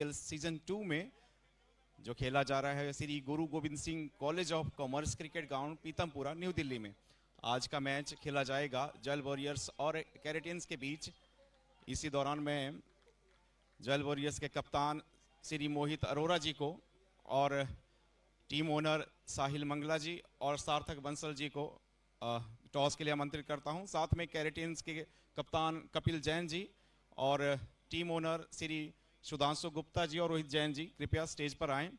Season 2 में जो खेला जा रहा है श्री गुरु Govind Singh college of commerce cricket ground Pitampura new Delhi में। आज का मैच खेला जाएगा जल वॉरियर्स और कैरेटियंस के बीच। इसी दौरान मैं जल वॉरियर्स के कप्तान श्री मोहित अरोरा जी को और टीम ओनर साहिल मंगला जी और सार्थक बंसल जी को टॉस के लिए आमंत्रित करता हूं। साथ में कैरेटियंस के कप्तान कपिल जैन जी और टीम ओनर श्री सुधांशु गुप्ता जी और रोहित जैन जी कृपया स्टेज पर आएं। आज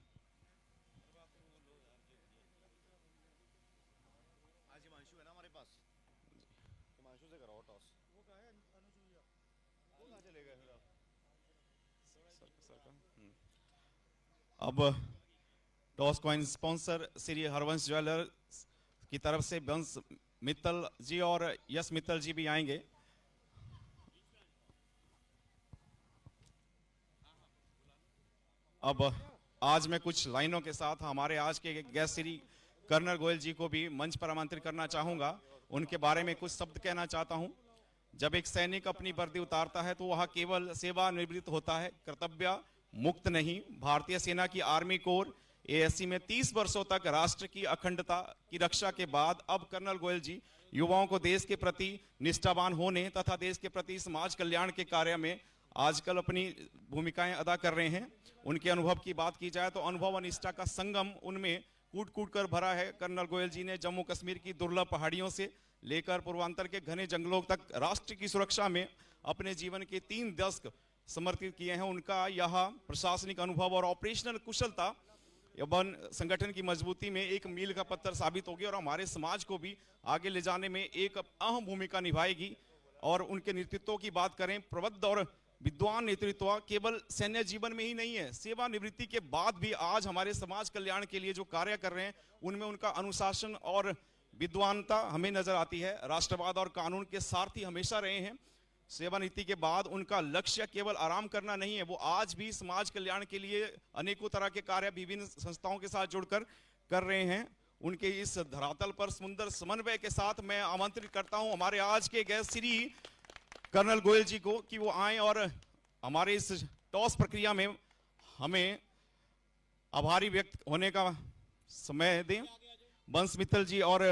हिमांशु है ना हमारे पास, हिमांशु से कराओ टॉस। वो कहाँ है अनुज? वो कहाँ चले गए फिर? अब टॉस को स्पॉन्सर श्री हरवंश ज्वेलर्स की तरफ से वंश मित्तल जी और यश मित्तल जी भी आएंगे। अब आज मैं कुछ लाइनों के साथ हमारे आज के गेस्ट श्री कर्नल गोयल जी को भी मंच पर आमंत्रित करना चाहूंगा। उनके बारे में कुछ शब्द कहना चाहता हूं। जब एक सैनिक अपनी वर्दी उतारता है तो वह केवल सेवानिवृत्त होता है, कर्तव्य मुक्त नहीं। भारतीय सेना की आर्मी कोर एएससी में 30 वर्षों तक राष्ट्र की अखंडता की रक्षा के बाद अब कर्नल गोयल जी युवाओं को देश के प्रति निष्ठावान होने तथा देश के प्रति समाज कल्याण के कार्य में आजकल अपनी भूमिकाएं अदा कर रहे हैं। उनके अनुभव की बात की जाए तो अनुभव और निष्ठा का संगम उनमें कूट कूट कर भरा है। कर्नल गोयल जी ने जम्मू कश्मीर की दुर्लभ पहाड़ियों से लेकर पूर्वांचल के घने जंगलों तक राष्ट्र की सुरक्षा में अपने जीवन के 3 दशक समर्पित किए हैं। उनका यह प्रशासनिक अनुभव और ऑपरेशनल कुशलता एवं संगठन की मजबूती में एक मील का पत्थर साबित होगी और हमारे समाज को भी आगे ले जाने में एक अहम भूमिका निभाएगी। और उनके नेतृत्व की बात करें, प्रबुद्ध और विद्वान नेतृत्व केवल सैन्य जीवन में ही नहीं है, सेवानिवृत्ति के बाद भी आज हमारे समाज कल्याण के लिए जो कार्य कर रहे हैं उनमें उनका अनुशासन और विद्वानता हमें नजर आती है। राष्ट्रवाद और कानून के सारथी हमेशा रहे हैं। सेवानिवृत्ति के बाद उनका लक्ष्य केवल आराम करना नहीं है, वो आज भी समाज कल्याण के लिए अनेकों तरह के कार्य विभिन्न संस्थाओं के साथ जुड़कर कर रहे हैं। उनके इस धरातल पर सुंदर समन्वय के साथ मैं आमंत्रित करता हूं हमारे आज के गेस्ट श्री कर्नल गोयल जी को कि वो आए और हमारे इस टॉस प्रक्रिया में हमें आभारी व्यक्त होने का समय दें। वंश मित्तल जी और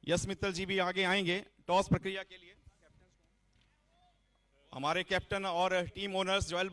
यश मित्तल जी भी आगे आएंगे टॉस प्रक्रिया के लिए। हमारे कैप्टन और टीम ओनर्स ज्वेल